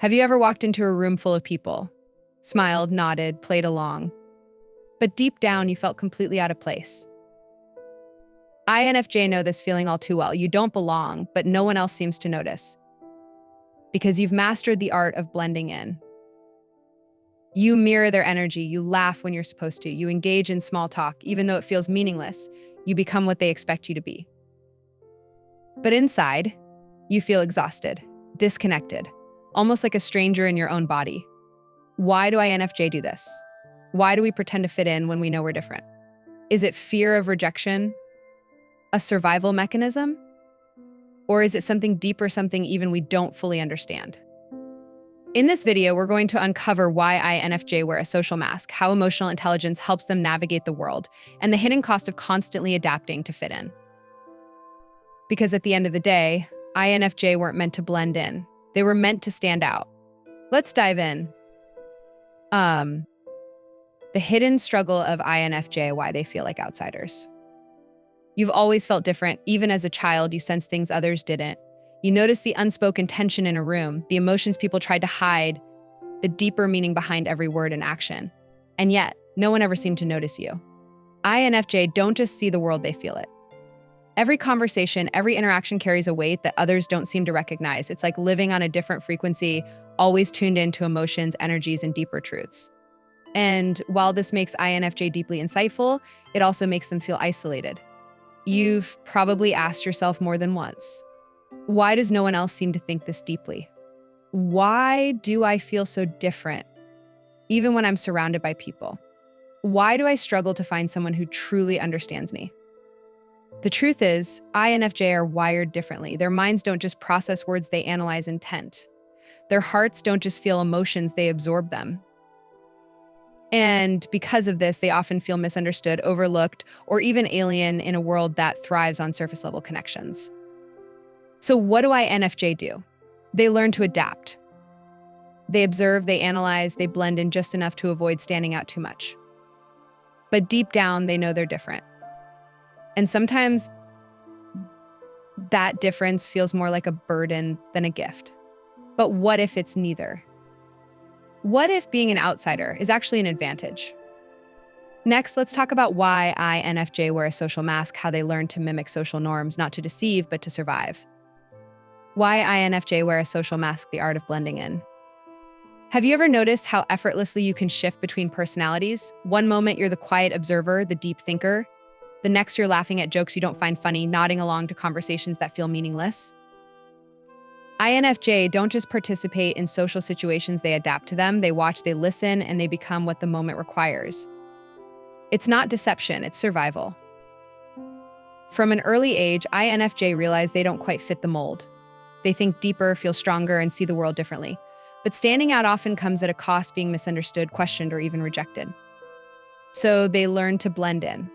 Have you ever walked into a room full of people, smiled, nodded, played along, but deep down you felt completely out of place? INFJ know this feeling all too well. You don't belong, but no one else seems to notice because you've mastered the art of blending in. You mirror their energy, you laugh when you're supposed to, you engage in small talk, even though it feels meaningless, you become what they expect you to be. But inside, you feel exhausted, disconnected, almost like a stranger in your own body. Why do INFJ do this? Why do we pretend to fit in when we know we're different? Is it fear of rejection? A survival mechanism? Or is it something deeper, something even we don't fully understand? In this video, we're going to uncover why INFJ wear a social mask, how emotional intelligence helps them navigate the world, and the hidden cost of constantly adapting to fit in. Because at the end of the day, INFJ weren't meant to blend in. They were meant to stand out. Let's dive in. The hidden struggle of INFJ, why they feel like outsiders. You've always felt different. Even as a child, you sensed things others didn't. You noticed the unspoken tension in a room, the emotions people tried to hide, the deeper meaning behind every word and action. And yet, no one ever seemed to notice you. INFJ don't just see the world, they feel it. Every conversation, every interaction carries a weight that others don't seem to recognize. It's like living on a different frequency, always tuned into emotions, energies, and deeper truths. And while this makes INFJ deeply insightful, it also makes them feel isolated. You've probably asked yourself more than once, why does no one else seem to think this deeply? Why do I feel so different, even when I'm surrounded by people? Why do I struggle to find someone who truly understands me? The truth is, INFJ are wired differently. Their minds don't just process words, they analyze intent. Their hearts don't just feel emotions, they absorb them. And because of this, they often feel misunderstood, overlooked, or even alien in a world that thrives on surface-level connections. So what do INFJ do? They learn to adapt. They observe, they analyze, they blend in just enough to avoid standing out too much. But deep down, they know they're different. And sometimes that difference feels more like a burden than a gift. But what if it's neither? What if being an outsider is actually an advantage? Next, let's talk about why INFJ wear a social mask, how they learn to mimic social norms, not to deceive, but to survive. Why INFJ wear a social mask, the art of blending in. Have you ever noticed how effortlessly you can shift between personalities? One moment you're the quiet observer, the deep thinker. The next you're laughing at jokes you don't find funny, nodding along to conversations that feel meaningless. INFJ don't just participate in social situations, they adapt to them, they watch, they listen, and they become what the moment requires. It's not deception, it's survival. From an early age, INFJ realize they don't quite fit the mold. They think deeper, feel stronger, and see the world differently. But standing out often comes at a cost, being misunderstood, questioned, or even rejected. So they learn to blend in.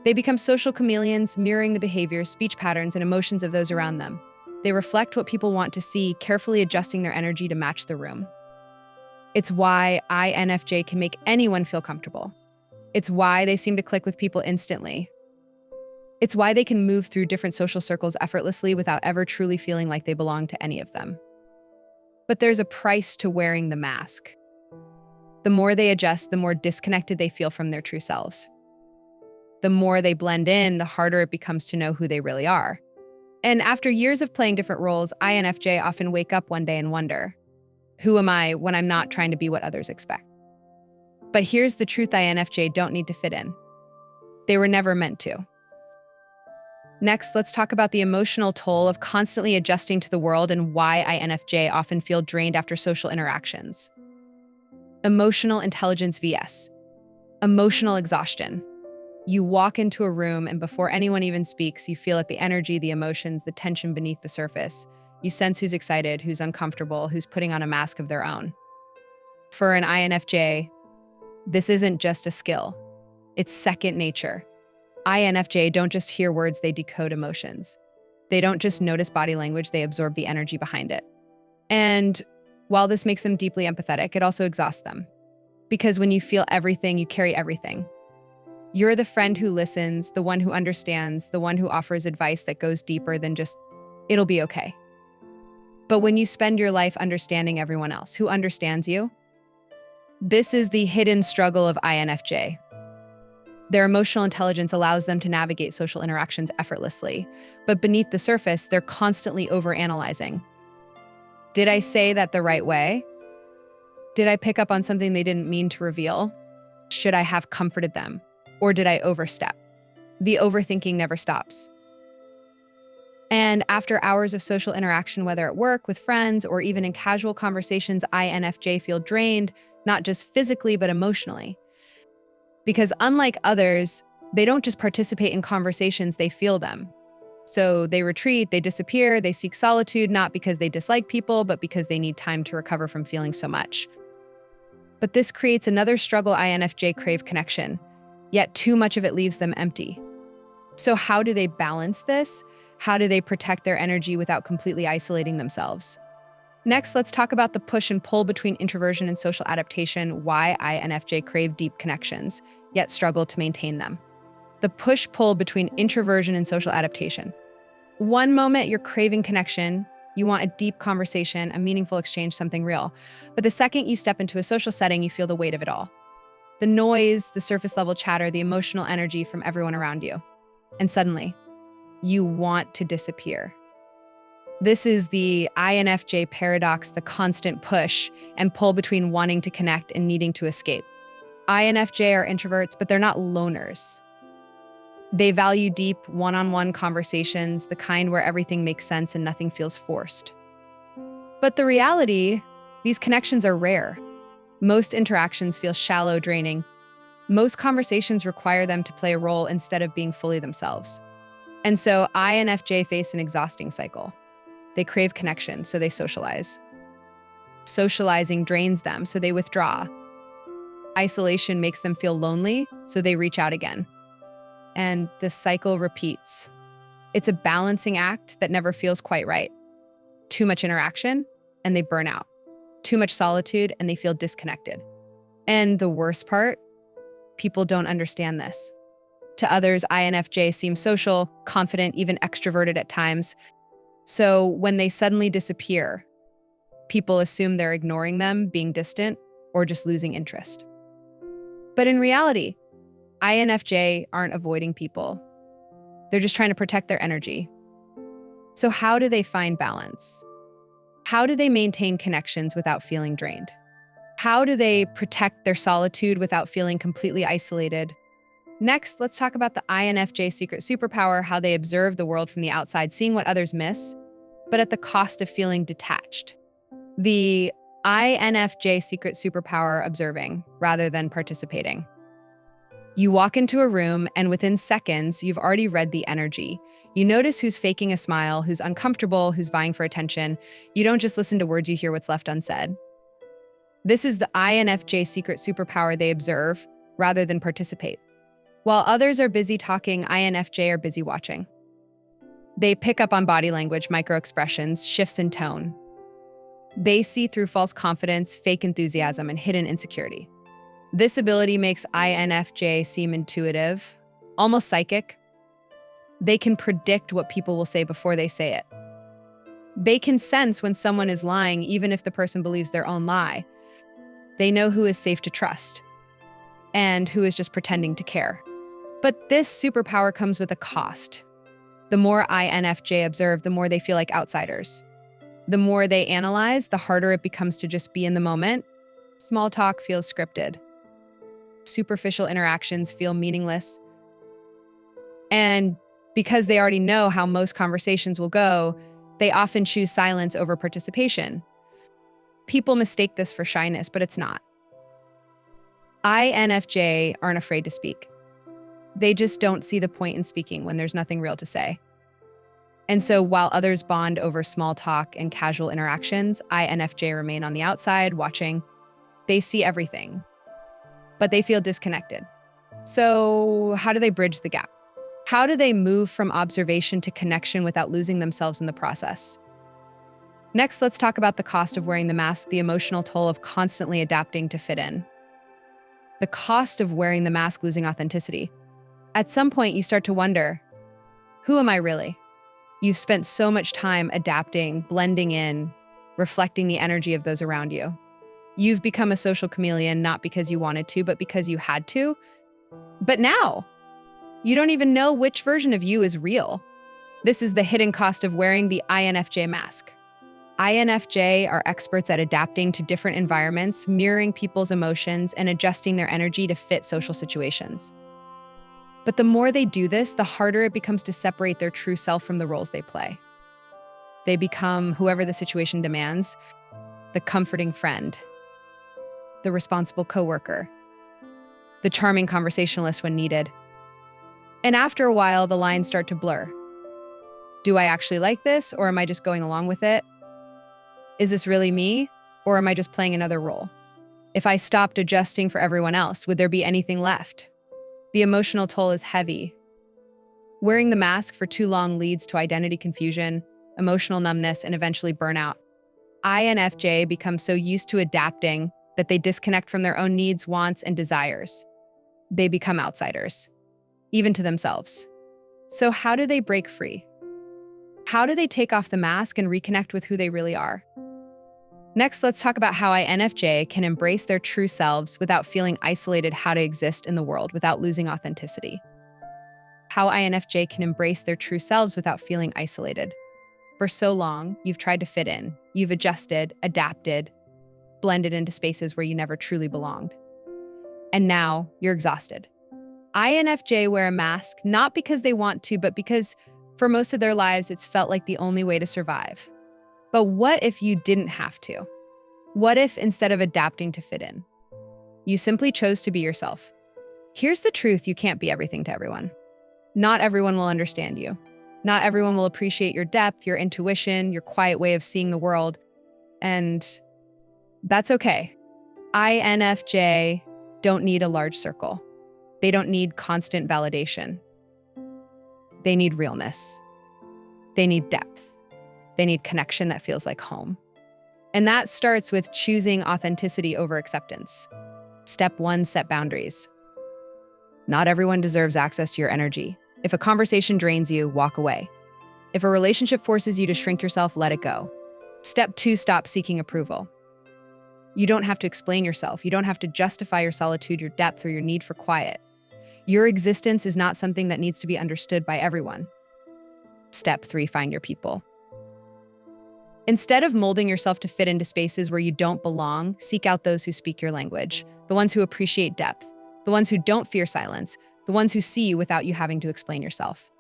They become social chameleons, mirroring the behaviors, speech patterns, and emotions of those around them. They reflect what people want to see, carefully adjusting their energy to match the room. It's why INFJ can make anyone feel comfortable. It's why they seem to click with people instantly. It's why they can move through different social circles effortlessly without ever truly feeling like they belong to any of them. But there's a price to wearing the mask. The more they adjust, the more disconnected they feel from their true selves. The more they blend in, the harder it becomes to know who they really are. And after years of playing different roles, INFJ often wake up one day and wonder, who am I when I'm not trying to be what others expect? But here's the truth, INFJ don't need to fit in. They were never meant to. Next, let's talk about the emotional toll of constantly adjusting to the world and why INFJ often feel drained after social interactions. Emotional intelligence vs. emotional exhaustion. You walk into a room and before anyone even speaks, you feel it, the energy, the emotions, the tension beneath the surface. You sense who's excited, who's uncomfortable, who's putting on a mask of their own. For an INFJ, this isn't just a skill. It's second nature. INFJ don't just hear words, they decode emotions. They don't just notice body language, they absorb the energy behind it. And while this makes them deeply empathetic, it also exhausts them. Because when you feel everything, you carry everything. You're the friend who listens, the one who understands, the one who offers advice that goes deeper than just, it'll be okay. but when you spend your life understanding everyone else who understands you. This is the hidden struggle of INFJ. Their emotional intelligence allows them to navigate social interactions effortlessly, but beneath the surface, they're constantly overanalyzing. Did I say that the right way? Did I pick up on something they didn't mean to reveal? Should I have comforted them? Or did I overstep? The overthinking never stops. And after hours of social interaction, whether at work, with friends, or even in casual conversations, INFJ feel drained, not just physically, but emotionally. Because unlike others, they don't just participate in conversations, they feel them. So they retreat, they disappear, they seek solitude, not because they dislike people, but because they need time to recover from feeling so much. But this creates another struggle. INFJ crave connection, yet too much of it leaves them empty. So how do they balance this? How do they protect their energy without completely isolating themselves? Next, let's talk about the push and pull between introversion and social adaptation, why INFJ crave deep connections, yet struggle to maintain them. The push-pull between introversion and social adaptation. One moment you're craving connection, you want a deep conversation, a meaningful exchange, something real. But the second you step into a social setting, you feel the weight of it all. The noise, the surface level chatter, the emotional energy from everyone around you. And suddenly, you want to disappear. This is the INFJ paradox, the constant push and pull between wanting to connect and needing to escape. INFJ are introverts, but they're not loners. They value deep, one-on-one conversations, the kind where everything makes sense and nothing feels forced. But the reality, these connections are rare. Most interactions feel shallow, draining. Most conversations require them to play a role instead of being fully themselves. And so INFJ face an exhausting cycle. They crave connection, so they socialize. Socializing drains them, so they withdraw. Isolation makes them feel lonely, so they reach out again. And the cycle repeats. It's a balancing act that never feels quite right. Too much interaction, and they burn out. Too much solitude, and they feel disconnected. And the worst part, people don't understand this. To others, INFJ seems social, confident, even extroverted at times. So when they suddenly disappear, people assume they're ignoring them, being distant, or just losing interest. But in reality, INFJ aren't avoiding people. They're just trying to protect their energy. So how do they find balance? How do they maintain connections without feeling drained? How do they protect their solitude without feeling completely isolated? Next, let's talk about the INFJ secret superpower, how they observe the world from the outside, seeing what others miss, but at the cost of feeling detached. The INFJ secret superpower, observing rather than participating. You walk into a room and within seconds, you've already read the energy. You notice who's faking a smile, who's uncomfortable, who's vying for attention. You don't just listen to words, you hear what's left unsaid. This is the INFJ secret superpower. They observe rather than participate. While others are busy talking, INFJ are busy watching. They pick up on body language, micro-expressions, shifts in tone. They see through false confidence, fake enthusiasm, and hidden insecurity. This ability makes INFJ seem intuitive, almost psychic. They can predict what people will say before they say it. They can sense when someone is lying, even if the person believes their own lie. They know who is safe to trust and who is just pretending to care. But this superpower comes with a cost. The more INFJ observe, the more they feel like outsiders. The more they analyze, the harder it becomes to just be in the moment. Small talk feels scripted. Superficial interactions feel meaningless. And because they already know how most conversations will go, they often choose silence over participation. People mistake this for shyness, but it's not. INFJ aren't afraid to speak. They just don't see the point in speaking when there's nothing real to say. And so while others bond over small talk and casual interactions, INFJ remain on the outside watching. They see everything, but they feel disconnected. So how do they bridge the gap? How do they move from observation to connection without losing themselves in the process? Next, let's talk about the cost of wearing the mask, the emotional toll of constantly adapting to fit in. The cost of wearing the mask, losing authenticity. At some point, you start to wonder, who am I really? You've spent so much time adapting, blending in, reflecting the energy of those around you. You've become a social chameleon not because you wanted to, but because you had to. But now, you don't even know which version of you is real. This is the hidden cost of wearing the INFJ mask. INFJ are experts at adapting to different environments, mirroring people's emotions, and adjusting their energy to fit social situations. But the more they do this, the harder it becomes to separate their true self from the roles they play. They become whoever the situation demands, the comforting friend, the responsible coworker, the charming conversationalist when needed. And after a while, the lines start to blur. Do I actually like this, or am I just going along with it? Is this really me, or am I just playing another role? If I stopped adjusting for everyone else, would there be anything left? The emotional toll is heavy. Wearing the mask for too long leads to identity confusion, emotional numbness, and eventually burnout. INFJ become so used to adapting that they disconnect from their own needs, wants, and desires. They become outsiders, even to themselves. So how do they break free? How do they take off the mask and reconnect with who they really are? Next, let's talk about how INFJ can embrace their true selves without feeling isolated, how to exist in the world without losing authenticity. How INFJ can embrace their true selves without feeling isolated. For so long, you've tried to fit in. You've adjusted, adapted, blended into spaces where you never truly belonged. And now you're exhausted. INFJ wear a mask not because they want to, but because for most of their lives, it's felt like the only way to survive. But what if you didn't have to? What if instead of adapting to fit in, you simply chose to be yourself? Here's the truth: you can't be everything to everyone. Not everyone will understand you. Not everyone will appreciate your depth, your intuition, your quiet way of seeing the world. And that's okay. INFJ don't need a large circle. They don't need constant validation. They need realness. They need depth. They need connection that feels like home. And that starts with choosing authenticity over acceptance. Step 1, set boundaries. Not everyone deserves access to your energy. If a conversation drains you, walk away. If a relationship forces you to shrink yourself, let it go. Step 2, stop seeking approval. You don't have to explain yourself. You don't have to justify your solitude, your depth, or your need for quiet. Your existence is not something that needs to be understood by everyone. Step 3, find your people. Instead of molding yourself to fit into spaces where you don't belong, seek out those who speak your language, the ones who appreciate depth, the ones who don't fear silence, the ones who see you without you having to explain yourself.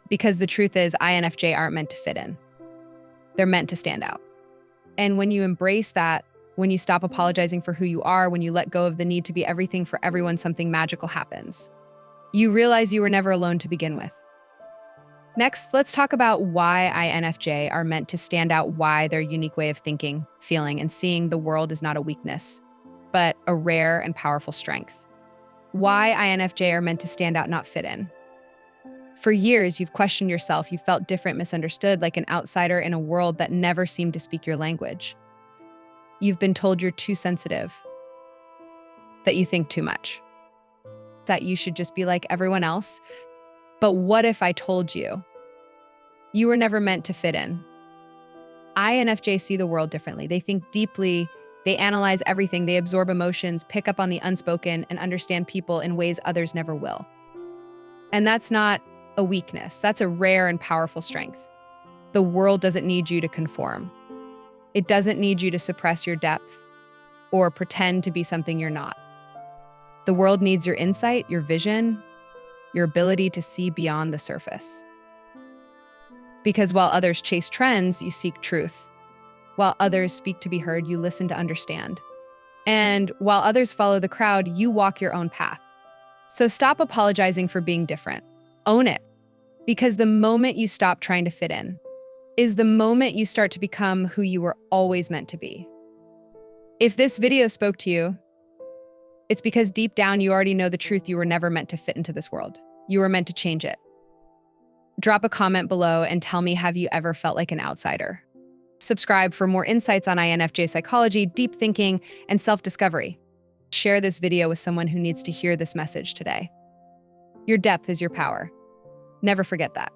Because the truth is, INFJ aren't meant to fit in. They're meant to stand out. And when you embrace that, when you stop apologizing for who you are, when you let go of the need to be everything for everyone, something magical happens. You realize you were never alone to begin with. Next, let's talk about why INFJ are meant to stand out, why their unique way of thinking, feeling, and seeing the world is not a weakness, but a rare and powerful strength. Why INFJ are meant to stand out, not fit in. For years, you've questioned yourself. You felt different, misunderstood, like an outsider in a world that never seemed to speak your language. You've been told you're too sensitive, that you think too much, that you should just be like everyone else. But what if I told you you were never meant to fit in? INFJ see the world differently. They think deeply, they analyze everything, they absorb emotions, pick up on the unspoken, and understand people in ways others never will. And that's not a weakness. That's a rare and powerful strength. The world doesn't need you to conform. It doesn't need you to suppress your depth or pretend to be something you're not. The world needs your insight, your vision, your ability to see beyond the surface. Because while others chase trends, you seek truth. While others speak to be heard, you listen to understand. And while others follow the crowd, you walk your own path. So stop apologizing for being different. Own it. Because the moment you stop trying to fit in is the moment you start to become who you were always meant to be. If this video spoke to you, it's because deep down you already know the truth: you were never meant to fit into this world. You were meant to change it. Drop a comment below and tell me, have you ever felt like an outsider? Subscribe for more insights on INFJ psychology, deep thinking, and self-discovery. Share this video with someone who needs to hear this message today. Your depth is your power. Never forget that.